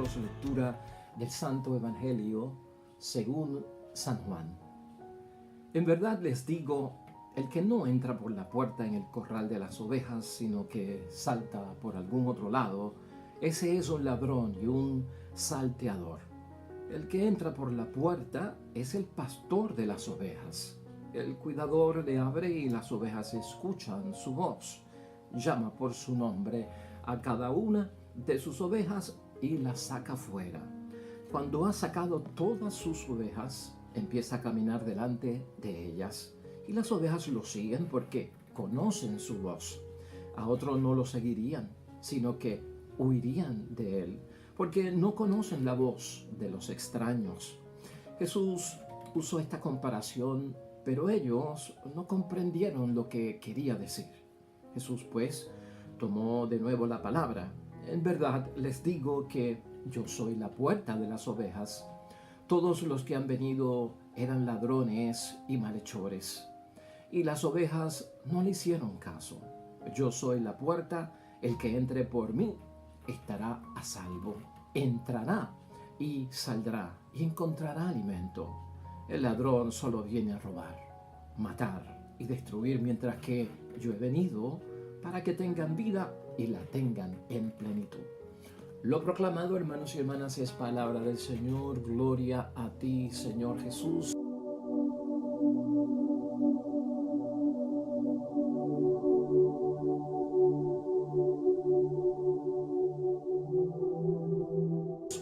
hermanos, lectura del Santo Evangelio según San Juan. En verdad les digo, el que no entra por la puerta en el corral de las ovejas, sino que salta por algún otro lado, ese es un ladrón y un salteador. El que entra por la puerta es el pastor de las ovejas. El cuidador le abre y las ovejas escuchan su voz. Llama por su nombre a cada una de sus ovejas y las saca fuera. Cuando ha sacado todas sus ovejas, empieza a caminar delante de ellas, y las ovejas lo siguen porque conocen su voz. A otros no lo seguirían, sino que huirían de él, porque no conocen la voz de los extraños. Jesús usó esta comparación, pero ellos no comprendieron lo que quería decir. Jesús, pues, tomó de nuevo la palabra. En verdad les digo que yo soy la puerta de las ovejas. Todos los que han venido eran ladrones y malhechores, y las ovejas no le hicieron caso. Yo soy la puerta, el que entre por mí estará a salvo. Entrará y saldrá y encontrará alimento. El ladrón solo viene a robar, matar y destruir, mientras que yo he venido para que tengan vida y la tengan en plenitud. Lo proclamado, hermanos y hermanas, es palabra del Señor. Gloria a ti, Señor Jesús.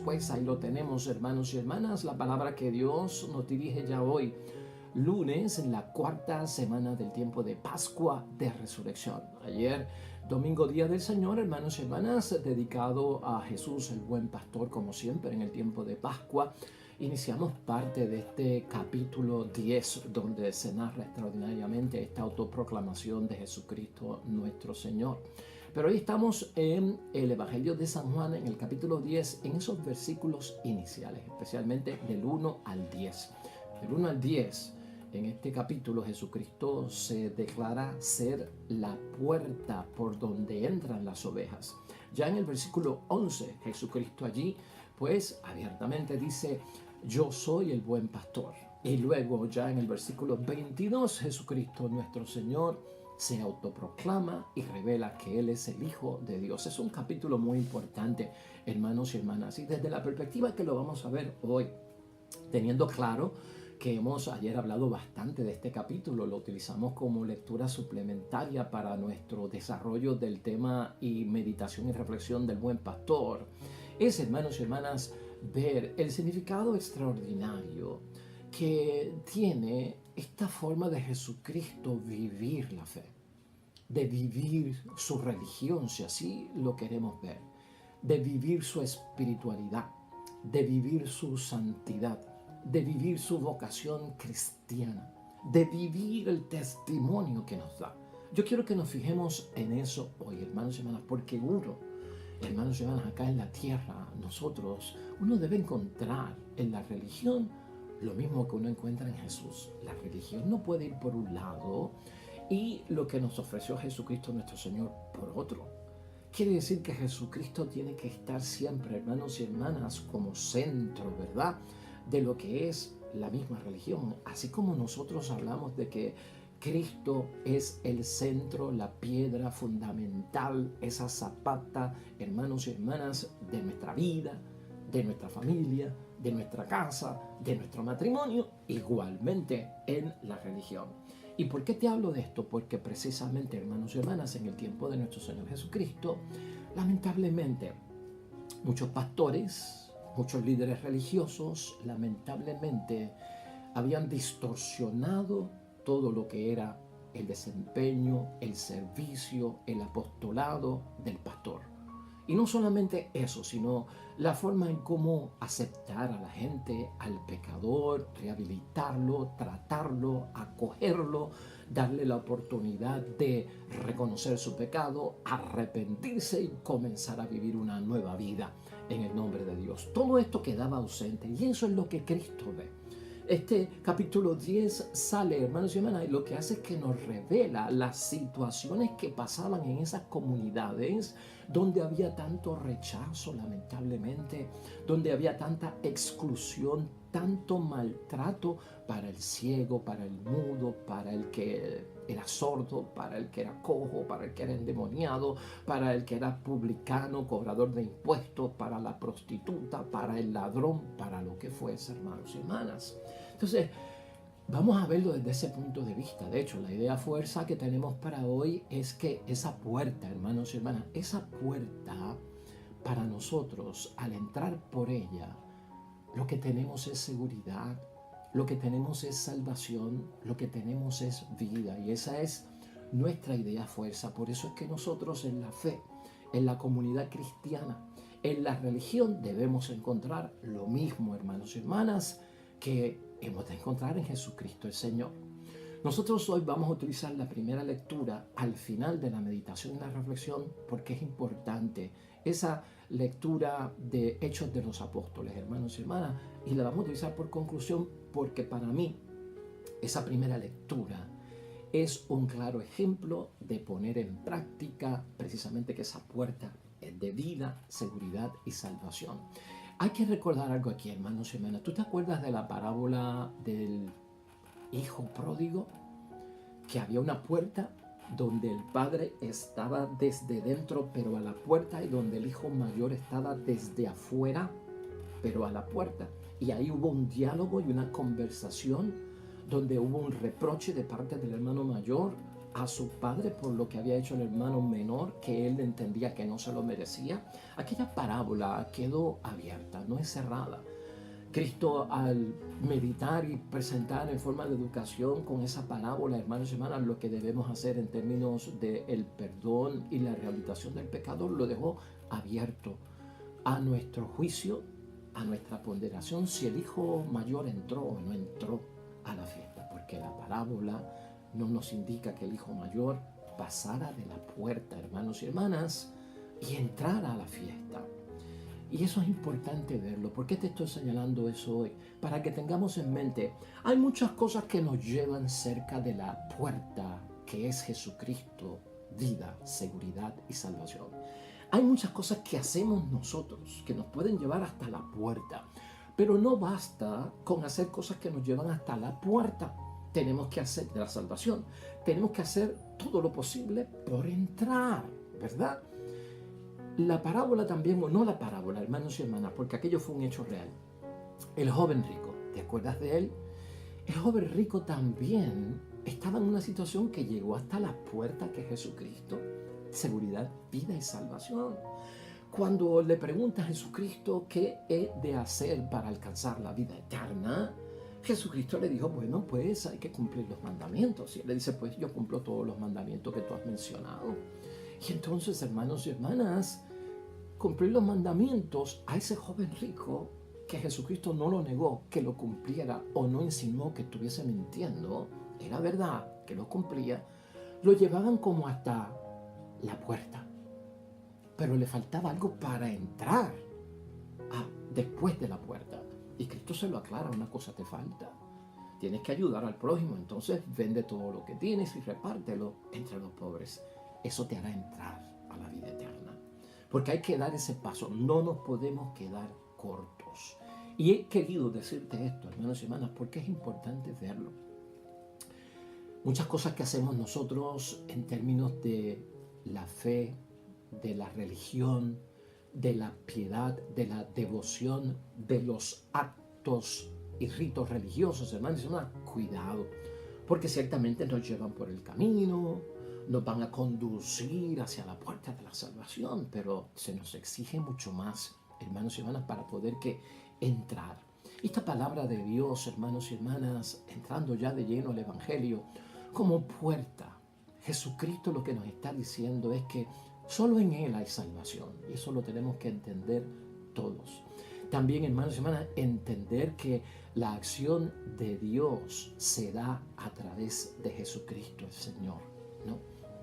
Pues ahí lo tenemos, hermanos y hermanas, la palabra que Dios nos dirige ya hoy, lunes, en la cuarta semana del tiempo de Pascua de Resurrección. Ayer, domingo, día del Señor, hermanos y hermanas, dedicado a Jesús, el buen pastor, como siempre, en el tiempo de Pascua. Iniciamos parte de este capítulo 10, donde se narra extraordinariamente esta autoproclamación de Jesucristo nuestro Señor. Pero hoy estamos en el Evangelio de San Juan, en el capítulo 10, en esos versículos iniciales, especialmente del 1 al 10. Del 1 al 10, en este capítulo, Jesucristo se declara ser la puerta por donde entran las ovejas. Ya en el versículo 11, Jesucristo allí, pues, abiertamente dice, yo soy el buen pastor. Y luego, ya en el versículo 22, Jesucristo nuestro Señor se autoproclama y revela que Él es el Hijo de Dios. Es un capítulo muy importante, hermanos y hermanas, y desde la perspectiva que lo vamos a ver hoy, teniendo claro que hemos ayer hablado bastante de este capítulo, lo utilizamos como lectura suplementaria para nuestro desarrollo del tema y meditación y reflexión del buen pastor, es, hermanos y hermanas, ver el significado extraordinario que tiene esta forma de Jesucristo vivir la fe, de vivir su religión, si así lo queremos ver, de vivir su espiritualidad, de vivir su santidad, de vivir su vocación cristiana, de vivir el testimonio que nos da. Yo quiero que nos fijemos en eso hoy, hermanos y hermanas, porque hermanos y hermanas, acá en la tierra, uno debe encontrar en la religión lo mismo que uno encuentra en Jesús. La religión no puede ir por un lado y lo que nos ofreció Jesucristo nuestro Señor por otro. Quiere decir que Jesucristo tiene que estar siempre, hermanos y hermanas, como centro, ¿verdad?, de lo que es la misma religión. Así como nosotros hablamos de que Cristo es el centro, la piedra fundamental, esa zapata, hermanos y hermanas, de nuestra vida, de nuestra familia, de nuestra casa, de nuestro matrimonio, igualmente en la religión. ¿Y por qué te hablo de esto? Porque precisamente, hermanos y hermanas, en el tiempo de nuestro Señor Jesucristo, lamentablemente, muchos pastores, muchos líderes religiosos, lamentablemente, habían distorsionado todo lo que era el desempeño, el servicio, el apostolado del pastor. Y no solamente eso, sino la forma en cómo aceptar a la gente, al pecador, rehabilitarlo, tratarlo, acogerlo, darle la oportunidad de reconocer su pecado, arrepentirse y comenzar a vivir una nueva vida en el nombre de Dios. Todo esto quedaba ausente y eso es lo que Cristo ve. Este capítulo 10 sale, hermanos y hermanas, y lo que hace es que nos revela las situaciones que pasaban en esas comunidades donde había tanto rechazo, lamentablemente, donde había tanta exclusión, tanto maltrato para el ciego, para el mudo, para el que era sordo, para el que era cojo, para el que era endemoniado, para el que era publicano, cobrador de impuestos, para la prostituta, para el ladrón, para lo que fuese, hermanos y hermanas. Entonces, vamos a verlo desde ese punto de vista. De hecho, la idea fuerza que tenemos para hoy es que esa puerta, hermanos y hermanas, esa puerta para nosotros, al entrar por ella, lo que tenemos es seguridad, lo que tenemos es salvación, lo que tenemos es vida. Y esa es nuestra idea fuerza. Por eso es que nosotros en la fe, en la comunidad cristiana, en la religión debemos encontrar lo mismo, hermanos y hermanas, que hemos de encontrar en Jesucristo el Señor. Nosotros hoy vamos a utilizar la primera lectura al final de la meditación y la reflexión porque es importante esa lectura de Hechos de los Apóstoles, hermanos y hermanas, y la vamos a utilizar por conclusión porque para mí esa primera lectura es un claro ejemplo de poner en práctica precisamente que esa puerta es de vida, seguridad y salvación. Hay que recordar algo aquí, hermanos y hermanas. ¿Tú te acuerdas de la parábola del hijo pródigo? Que había una puerta donde el padre estaba desde dentro, pero a la puerta, y donde el hijo mayor estaba desde afuera, pero a la puerta. Y ahí hubo un diálogo y una conversación donde hubo un reproche de parte del hermano mayor a su padre por lo que había hecho el hermano menor, que él entendía que no se lo merecía. Aquella parábola quedó abierta, no es cerrada. Cristo, al meditar y presentar en forma de educación con esa parábola, hermanos y hermanas, lo que debemos hacer en términos del perdón y la rehabilitación del pecado, lo dejó abierto a nuestro juicio, a nuestra ponderación, si el hijo mayor entró o no entró a la fiesta, porque la parábola no nos indica que el hijo mayor pasara de la puerta, hermanos y hermanas, y entrara a la fiesta. Y eso es importante verlo. ¿Por qué te estoy señalando eso hoy? Para que tengamos en mente, hay muchas cosas que nos llevan cerca de la puerta que es Jesucristo, vida, seguridad y salvación. Hay muchas cosas que hacemos nosotros que nos pueden llevar hasta la puerta, pero no basta con hacer cosas que nos llevan hasta la puerta. Tenemos que hacer de la salvación, tenemos que hacer todo lo posible por entrar, ¿verdad? La parábola también, o no la parábola, hermanos y hermanas, porque aquello fue un hecho real. El joven rico, ¿te acuerdas de él? El joven rico también estaba en una situación que llegó hasta la puerta que es Jesucristo, seguridad, vida y salvación. Cuando le pregunta a Jesucristo qué he de hacer para alcanzar la vida eterna, Jesucristo le dijo, bueno, pues hay que cumplir los mandamientos. Y él le dice, pues yo cumplo todos los mandamientos que tú has mencionado. Y entonces, hermanos y hermanas, cumplir los mandamientos a ese joven rico, que Jesucristo no lo negó que lo cumpliera o no insinuó que estuviese mintiendo, era verdad que lo cumplía, lo llevaban como hasta la puerta. Pero le faltaba algo para entrar después de la puerta. Y Cristo se lo aclara, una cosa te falta. Tienes que ayudar al prójimo, entonces vende todo lo que tienes y repártelo entre los pobres. Eso te hará entrar a la vida eterna. Porque hay que dar ese paso, no nos podemos quedar cortos. Y he querido decirte esto, hermanos y hermanas, porque es importante verlo. Muchas cosas que hacemos nosotros en términos de la fe, de la religión, de la piedad, de la devoción, de los actos y ritos religiosos, hermanos y hermanas, cuidado, porque ciertamente nos llevan por el camino, nos van a conducir hacia la puerta de la salvación, pero se nos exige mucho más, hermanos y hermanas, para poder entrar. Esta palabra de Dios, hermanos y hermanas, entrando ya de lleno al Evangelio, como puerta, Jesucristo lo que nos está diciendo es que solo en Él hay salvación, y eso lo tenemos que entender todos. También, hermanos y hermanas, entender que la acción de Dios se da a través de Jesucristo el Señor, ¿no?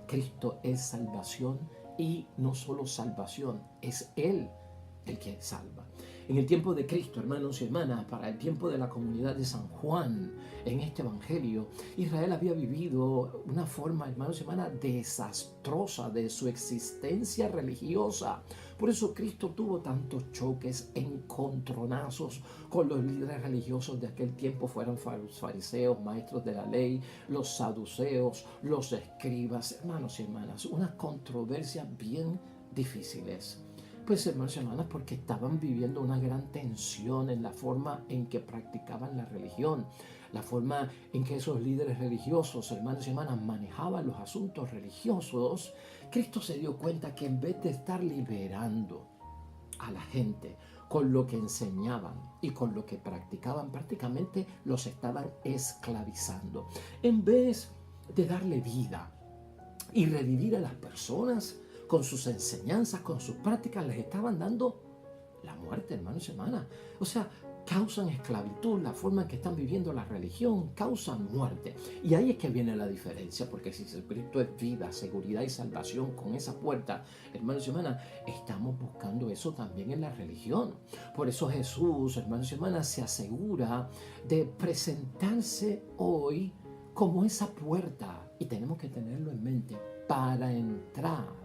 Cristo es salvación y no solo salvación, es Él el que salva. En el tiempo de Cristo, hermanos y hermanas, para el tiempo de la comunidad de San Juan, en este evangelio, Israel había vivido una forma, hermanos y hermanas, desastrosa de su existencia religiosa. Por eso Cristo tuvo tantos choques, encontronazos con los líderes religiosos de aquel tiempo, fueran los fariseos, maestros de la ley, los saduceos, los escribas, hermanos y hermanas, unas controversias bien difíciles. Pues hermanos y hermanas, porque estaban viviendo una gran tensión en la forma en que practicaban la religión, la forma en que esos líderes religiosos, hermanos y hermanas, manejaban los asuntos religiosos. Cristo se dio cuenta que en vez de estar liberando a la gente con lo que enseñaban y con lo que practicaban, prácticamente los estaban esclavizando. En vez de darle vida y revivir a las personas con sus enseñanzas, con sus prácticas, les estaban dando la muerte, hermanos y hermanas. O sea, causan esclavitud, la forma en que están viviendo la religión, causan muerte. Y ahí es que viene la diferencia, porque si Jesucristo es vida, seguridad y salvación con esa puerta, hermanos y hermanas, estamos buscando eso también en la religión. Por eso Jesús, hermanos y hermanas, se asegura de presentarse hoy como esa puerta, y tenemos que tenerlo en mente, para entrar.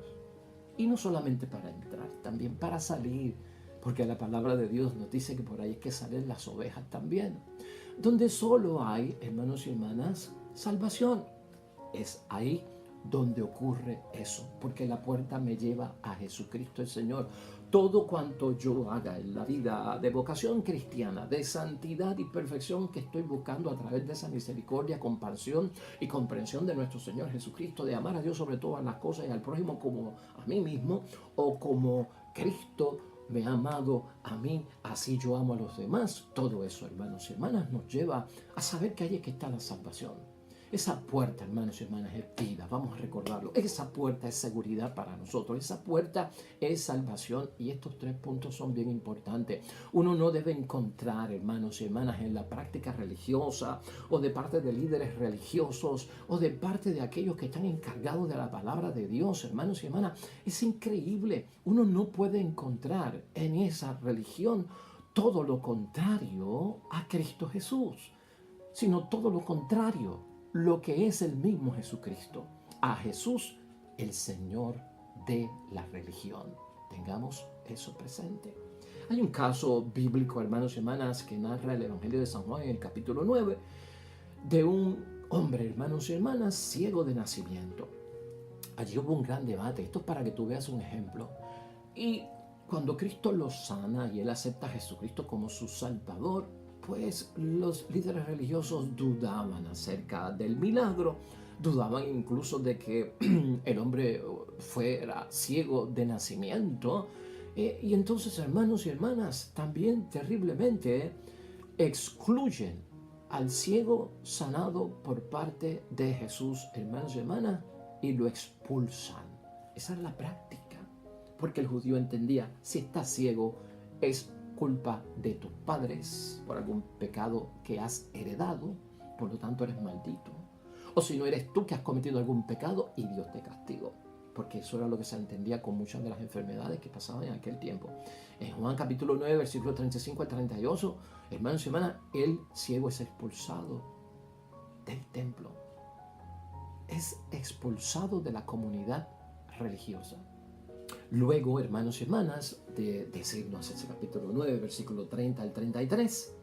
Y no solamente para entrar, también para salir, porque la palabra de Dios nos dice que por ahí es que salen las ovejas también. Donde solo hay, hermanos y hermanas, salvación. Es ahí donde ocurre eso, porque la puerta me lleva a Jesucristo el Señor. Todo cuanto yo haga en la vida de vocación cristiana, de santidad y perfección que estoy buscando a través de esa misericordia, compasión y comprensión de nuestro Señor Jesucristo, de amar a Dios sobre todas las cosas y al prójimo como a mí mismo, o como Cristo me ha amado a mí, así yo amo a los demás. Todo eso, hermanos y hermanas, nos lleva a saber que ahí es que está la salvación. Esa puerta, hermanos y hermanas, es vida, vamos a recordarlo. Esa puerta es seguridad para nosotros, esa puerta es salvación, y estos tres puntos son bien importantes. Uno no debe encontrar, hermanos y hermanas, en la práctica religiosa o de parte de líderes religiosos o de parte de aquellos que están encargados de la palabra de Dios, hermanos y hermanas. Es increíble, uno no puede encontrar en esa religión todo lo contrario a Cristo Jesús, sino todo lo contrario, lo que es el mismo Jesucristo, a Jesús, el Señor de la religión. Tengamos eso presente. Hay un caso bíblico, hermanos y hermanas, que narra el Evangelio de San Juan en el capítulo 9, de un hombre, hermanos y hermanas, ciego de nacimiento. Allí hubo un gran debate. Esto es para que tú veas un ejemplo. Y cuando Cristo lo sana y él acepta a Jesucristo como su Salvador, pues los líderes religiosos dudaban acerca del milagro, dudaban incluso de que el hombre fuera ciego de nacimiento. Y entonces, hermanos y hermanas, también terriblemente excluyen al ciego sanado por parte de Jesús, hermanos y hermanas, y lo expulsan. Esa es la práctica, porque el judío entendía, si estás ciego es culpa de tus padres por algún pecado que has heredado, por lo tanto eres maldito. O si no, eres tú que has cometido algún pecado y Dios te castigó, porque eso era lo que se entendía con muchas de las enfermedades que pasaban en aquel tiempo. En Juan capítulo 9, versículos 35 al 38, hermanos y hermanas, el ciego es expulsado del templo, es expulsado de la comunidad religiosa. Luego, hermanos y hermanas, de decirnos ese capítulo 9, versículo 30 al 33,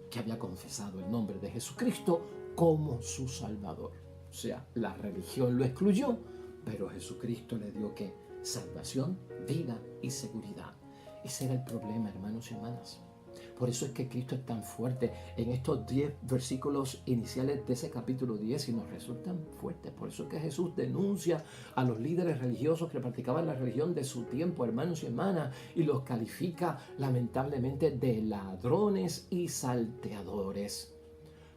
que había confesado el nombre de Jesucristo como su Salvador. O sea, la religión lo excluyó, pero Jesucristo le dio ¿qué? Salvación, vida y seguridad. Ese era el problema, hermanos y hermanas. Por eso es que Cristo es tan fuerte en estos 10 versículos iniciales de ese capítulo 10 y nos resultan fuertes. Por eso es que Jesús denuncia a los líderes religiosos que practicaban la religión de su tiempo, hermanos y hermanas, y los califica lamentablemente de ladrones y salteadores.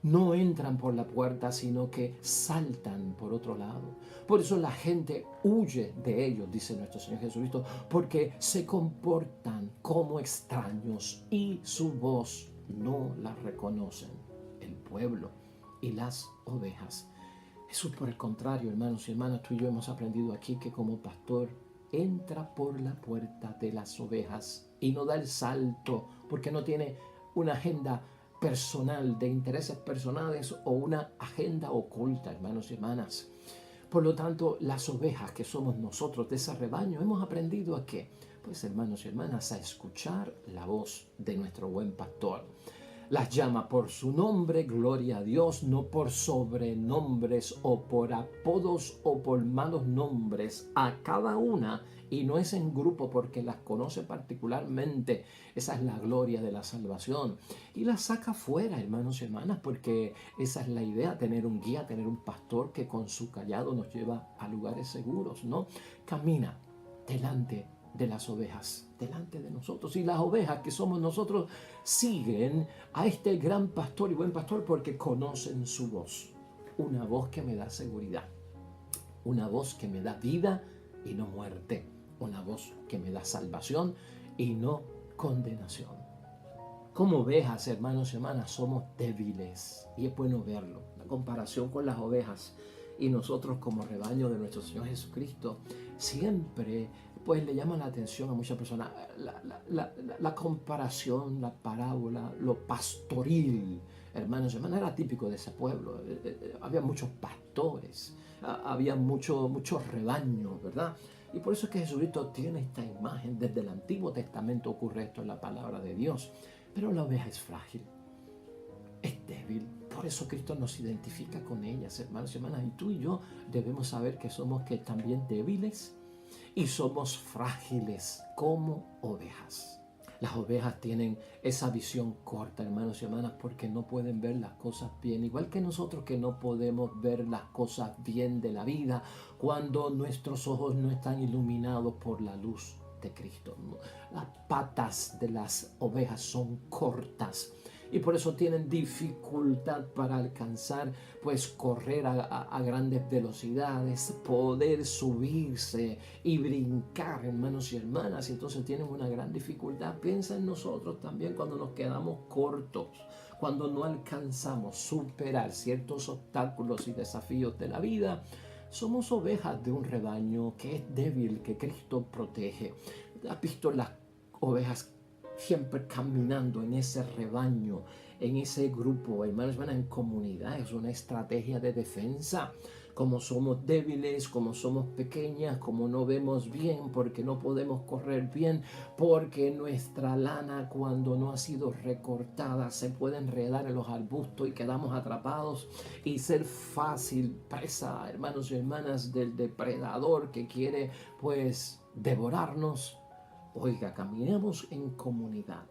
No entran por la puerta, sino que saltan por otro lado. Por eso la gente huye de ellos, dice nuestro Señor Jesucristo, porque se comportan como extraños y su voz no la reconocen el pueblo y las ovejas. Jesús, por el contrario, hermanos y hermanas, tú y yo hemos aprendido aquí que como pastor entra por la puerta de las ovejas y no da el salto porque no tiene una agenda personal, de intereses personales o una agenda oculta, hermanos y hermanas. Por lo tanto, las ovejas que somos nosotros de ese rebaño hemos aprendido a qué, pues hermanos y hermanas, a escuchar la voz de nuestro buen pastor. Las llama por su nombre, gloria a Dios, no por sobrenombres o por apodos o por malos nombres a cada una, y no es en grupo porque las conoce particularmente. Esa es la gloria de la salvación. Y las saca fuera, hermanos y hermanas, porque esa es la idea, tener un guía, tener un pastor que con su callado nos lleva a lugares seguros, ¿no? Camina delante de las ovejas, delante de nosotros. Y las ovejas que somos nosotros siguen a este gran pastor y buen pastor porque conocen su voz. Una voz que me da seguridad, una voz que me da vida y no muerte, una voz que me da salvación y no condenación. Como ovejas, hermanos y hermanas, somos débiles y es bueno verlo. La comparación con las ovejas y nosotros como rebaño de nuestro Señor Jesucristo siempre pues le llama la atención a muchas personas. La comparación, la parábola, lo pastoril, hermanos y hermanas, era típico de ese pueblo. Había muchos pastores, había mucho rebaño, ¿verdad? Y por eso es que Jesucristo tiene esta imagen. Desde el Antiguo Testamento ocurre esto en la palabra de Dios. Pero la oveja es frágil, es débil. Por eso Cristo nos identifica con ellas, hermanos y hermanas. Y tú y yo debemos saber que somos que también débiles y somos frágiles como ovejas. Las ovejas tienen esa visión corta, hermanos y hermanas, porque no pueden ver las cosas bien. Igual que nosotros que no podemos ver las cosas bien de la vida cuando nuestros ojos no están iluminados por la luz de Cristo. Las patas de las ovejas son cortas y por eso tienen dificultad para alcanzar, pues correr a grandes velocidades, poder subirse y brincar, hermanos y hermanas. Y entonces tienen una gran dificultad. Piensa en nosotros también cuando nos quedamos cortos, cuando no alcanzamos superar ciertos obstáculos y desafíos de la vida. Somos ovejas de un rebaño que es débil, que Cristo protege. ¿Has visto las ovejas siempre caminando en ese rebaño, en ese grupo, hermanos, en comunidad? Es una estrategia de defensa. Como somos débiles, como somos pequeñas, como no vemos bien, porque no podemos correr bien, porque nuestra lana cuando no ha sido recortada se puede enredar en los arbustos y quedamos atrapados y ser fácil presa, hermanos y hermanas, del depredador que quiere pues devorarnos. Oiga, caminemos en comunidad,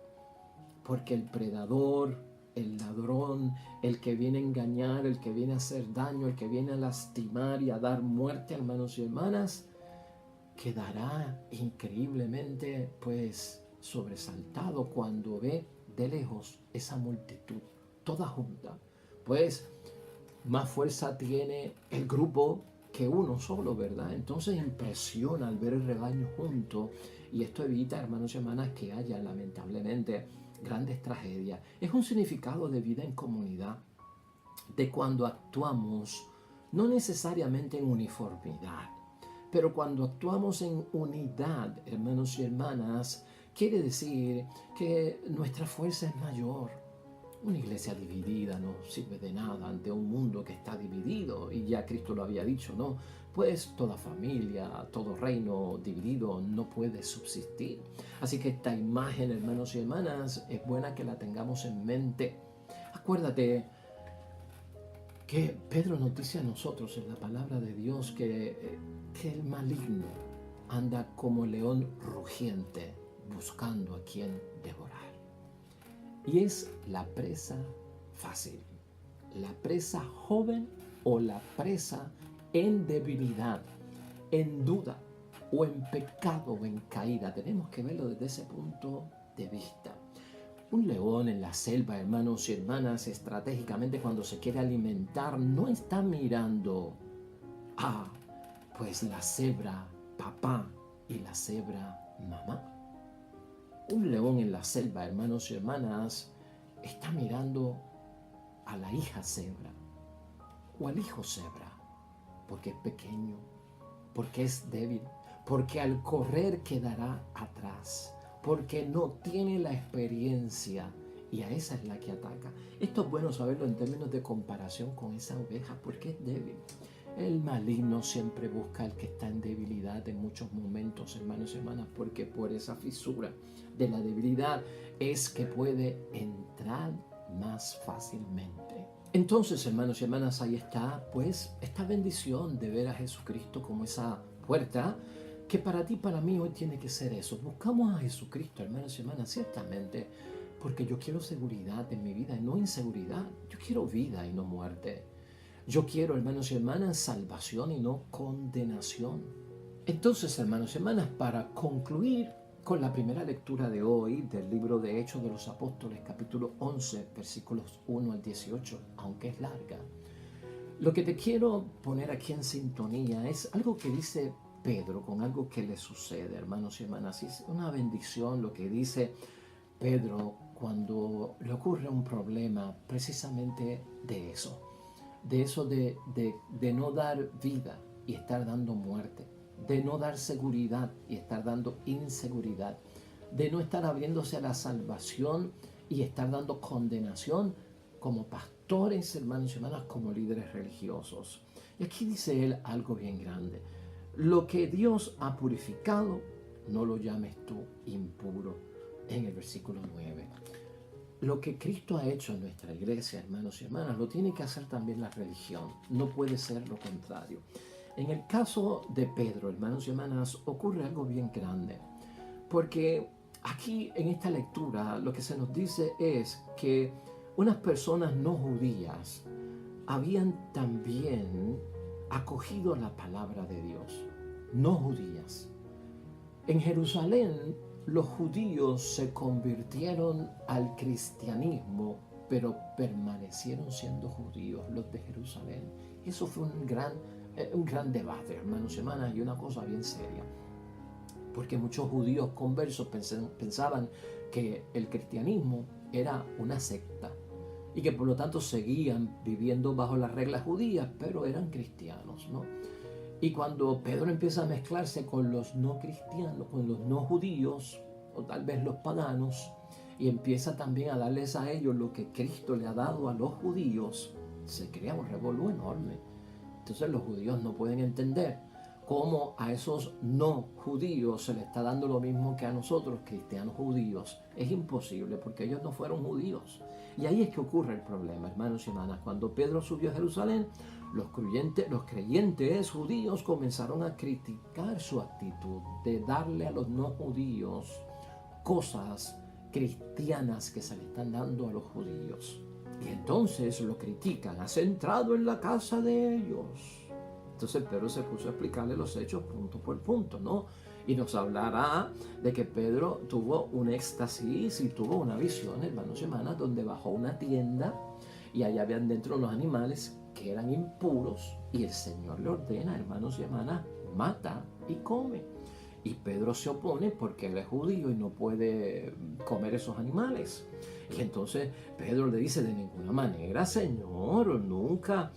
porque el predador, el ladrón, el que viene a engañar, el que viene a hacer daño, el que viene a lastimar y a dar muerte, hermanos y hermanas, quedará increíblemente pues sobresaltado cuando ve de lejos esa multitud toda junta. Pues más fuerza tiene el grupo que uno solo, ¿verdad? Entonces impresiona al ver el rebaño junto, y esto evita, hermanos y hermanas, que haya lamentablemente grandes tragedias. Es un significado de vida en comunidad, de cuando actuamos no necesariamente en uniformidad, pero cuando actuamos en unidad, hermanos y hermanas, quiere decir que nuestra fuerza es mayor. Una iglesia dividida no sirve de nada ante un mundo que está dividido, y ya Cristo lo había dicho, ¿no? Pues toda familia, todo reino dividido no puede subsistir. Así que esta imagen, hermanos y hermanas, es buena que la tengamos en mente. Acuérdate que Pedro nos dice a nosotros en la palabra de Dios que el maligno anda como león rugiente buscando a quien devorar. Y es la presa fácil, la presa joven o la presa en debilidad, en duda o en pecado o en caída. Tenemos que verlo desde ese punto de vista. Un león en la selva, hermanos y hermanas, estratégicamente cuando se quiere alimentar, no está mirando a pues la cebra papá y la cebra mamá. Un león en la selva, hermanos y hermanas, está mirando a la hija cebra o al hijo cebra, porque es pequeño, porque es débil, porque al correr quedará atrás, porque no tiene la experiencia y a esa es la que ataca. Esto es bueno saberlo en términos de comparación con esa oveja porque es débil. El maligno siempre busca al que está en debilidad en muchos momentos, hermanos y hermanas, porque por esa fisura de la debilidad es que puede entrar más fácilmente. Entonces, hermanos y hermanas, ahí está pues esta bendición de ver a Jesucristo como esa puerta que para ti, para mí hoy tiene que ser eso. Buscamos a Jesucristo, hermanos y hermanas, ciertamente, porque yo quiero seguridad en mi vida y no inseguridad. Yo quiero vida y no muerte. Yo quiero, hermanos y hermanas, salvación y no condenación. Entonces, hermanos y hermanas, para concluir con la primera lectura de hoy del libro de Hechos de los Apóstoles, capítulo 11, versículos 1 al 18, aunque es larga, lo que te quiero poner aquí en sintonía es algo que dice Pedro con algo que le sucede, hermanos y hermanas. Es una bendición lo que dice Pedro cuando le ocurre un problema precisamente de eso. De no dar vida y estar dando muerte, de no dar seguridad y estar dando inseguridad, de no estar abriéndose a la salvación y estar dando condenación como pastores, hermanos y hermanas, como líderes religiosos. Y aquí dice él algo bien grande. Lo que Dios ha purificado, no lo llames tú impuro, en el versículo 9. Lo que Cristo ha hecho en nuestra iglesia, hermanos y hermanas, lo tiene que hacer también la religión. No puede ser lo contrario. En el caso de Pedro, hermanos y hermanas, ocurre algo bien grande. Porque aquí en esta lectura lo que se nos dice es que unas personas no judías habían también acogido la palabra de Dios. No judías. En Jerusalén, los judíos se convirtieron al cristianismo, pero permanecieron siendo judíos, los de Jerusalén. Eso fue un gran debate, hermanos y hermanas, y una cosa bien seria. Porque muchos judíos conversos pensaban que el cristianismo era una secta y que por lo tanto seguían viviendo bajo las reglas judías, pero eran cristianos, ¿no? Y cuando Pedro empieza a mezclarse con los no cristianos, con los no judíos, o tal vez los paganos, y empieza también a darles a ellos lo que Cristo le ha dado a los judíos, se crea un revolú enorme. Entonces los judíos no pueden entender cómo a esos no judíos se les está dando lo mismo que a nosotros, cristianos judíos. Es imposible porque ellos no fueron judíos. Y ahí es que ocurre el problema, hermanos y hermanas. Cuando Pedro subió a Jerusalén, los creyentes judíos comenzaron a criticar su actitud de darle a los no judíos cosas cristianas que se le están dando a los judíos. Y entonces lo critican, has entrado en la casa de ellos. Entonces Pedro se puso a explicarle los hechos punto por punto, ¿no? Y nos hablará de que Pedro tuvo un éxtasis y tuvo una visión, hermanos y hermanas, donde bajó una tienda y allá habían dentro los animales que eran impuros y el Señor le ordena, hermanos y hermanas, mata y come. Y Pedro se opone porque él es judío y no puede comer esos animales. Y entonces Pedro le dice, de ninguna manera, Señor, nunca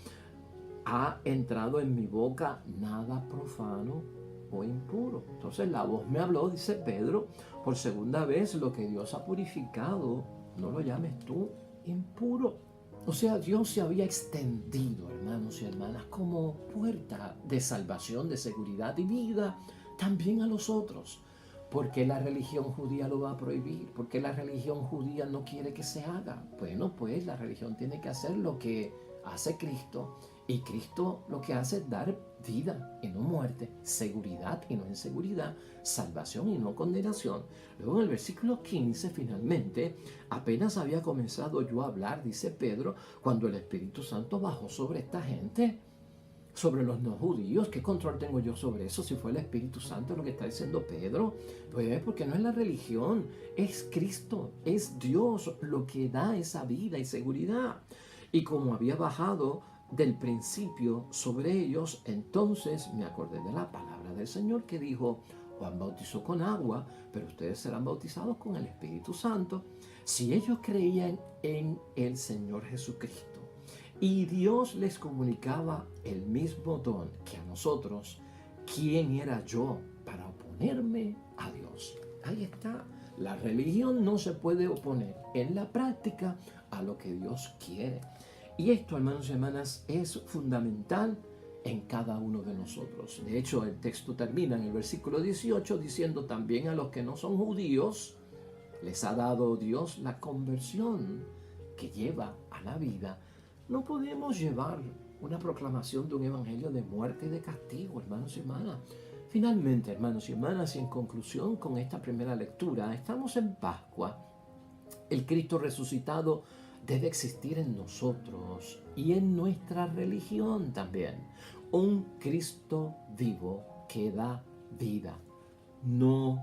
ha entrado en mi boca nada profano o impuro. Entonces la voz me habló, dice Pedro, por segunda vez, lo que Dios ha purificado, no lo llames tú impuro. O sea, Dios se había extendido, hermanos y hermanas, como puerta de salvación, de seguridad y vida también a los otros. ¿Por qué la religión judía lo va a prohibir? ¿Por qué la religión judía no quiere que se haga? Bueno, pues la religión tiene que hacer lo que hace Cristo. Y Cristo lo que hace es dar vida y no muerte, seguridad y no inseguridad, salvación y no condenación. Luego en el versículo 15, finalmente, apenas había comenzado yo a hablar, dice Pedro, cuando el Espíritu Santo bajó sobre esta gente, sobre los no judíos. ¿Qué control tengo yo sobre eso si fue el Espíritu Santo lo que está diciendo Pedro? Pues porque no es la religión, es Cristo, es Dios lo que da esa vida y seguridad. Y como había bajado del principio sobre ellos, entonces me acordé de la palabra del Señor que dijo, Juan bautizó con agua, pero ustedes serán bautizados con el Espíritu Santo. Si ellos creían en el Señor Jesucristo y Dios les comunicaba el mismo don que a nosotros, ¿quién era yo para oponerme a Dios. Ahí está. La religión no se puede oponer en la práctica a lo que Dios quiere. Y esto, hermanos y hermanas, es fundamental en cada uno de nosotros. De hecho, el texto termina en el versículo 18 diciendo: también a los que no son judíos les ha dado Dios la conversión que lleva a la vida. No podemos llevar una proclamación de un evangelio de muerte y de castigo, hermanos y hermanas. Finalmente, hermanos y hermanas, y en conclusión con esta primera lectura, estamos en Pascua. El Cristo resucitado debe existir en nosotros y en nuestra religión también. Un Cristo vivo que da vida, no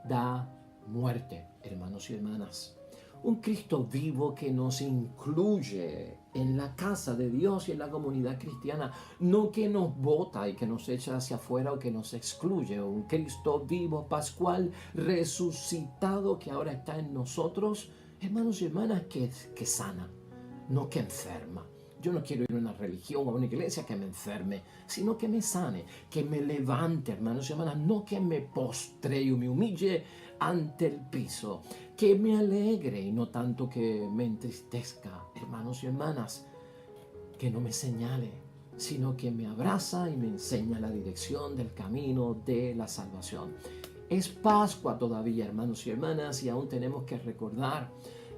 da muerte, hermanos y hermanas. Un Cristo vivo que nos incluye en la casa de Dios y en la comunidad cristiana, no que nos bota y que nos echa hacia afuera o que nos excluye. Un Cristo vivo, pascual, resucitado que ahora está en nosotros, hermanos y hermanas, que sana, no que enferma. Yo no quiero ir a una religión o a una iglesia que me enferme, sino que me sane, que me levante, hermanos y hermanas, no que me postre y me humille ante el piso, que me alegre y no tanto que me entristezca, hermanos y hermanas, que no me señale, sino que me abraza y me enseña la dirección del camino de la salvación. Es Pascua todavía, hermanos y hermanas, y aún tenemos que recordar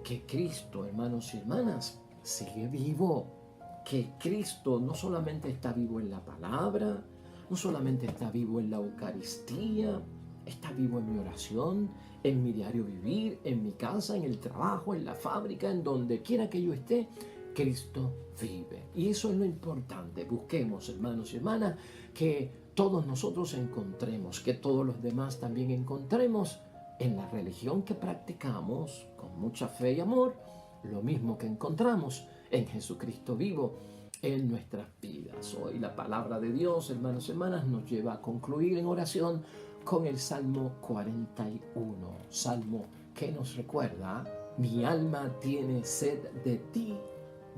que Cristo, hermanos y hermanas, sigue vivo. Que Cristo no solamente está vivo en la palabra, no solamente está vivo en la Eucaristía, está vivo en mi oración, en mi diario vivir, en mi casa, en el trabajo, en la fábrica, en donde quiera que yo esté, Cristo vive. Y eso es lo importante. Busquemos, hermanos y hermanas, que todos nosotros encontremos, que todos los demás también encontremos en la religión que practicamos con mucha fe y amor, lo mismo que encontramos en Jesucristo vivo en nuestras vidas. Hoy la palabra de Dios, hermanos y hermanas, nos lleva a concluir en oración con el Salmo 41, Salmo que nos recuerda: mi alma tiene sed de ti,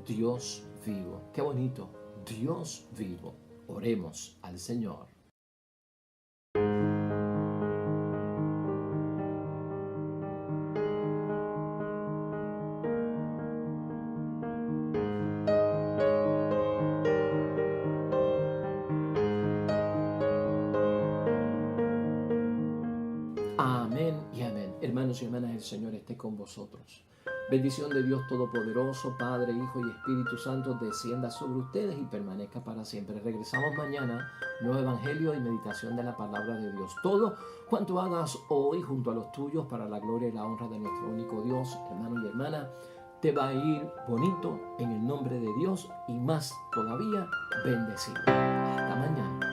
Dios vivo. Qué bonito, Dios vivo. Oremos al Señor. Amén y amén. Hermanos y hermanas, el Señor esté con vosotros. Bendición de Dios Todopoderoso, Padre, Hijo y Espíritu Santo, descienda sobre ustedes y permanezca para siempre. Regresamos mañana, nuevo evangelio y meditación de la palabra de Dios. Todo cuanto hagas hoy junto a los tuyos para la gloria y la honra de nuestro único Dios, hermano y hermana, te va a ir bonito en el nombre de Dios y más todavía bendecido. Hasta mañana.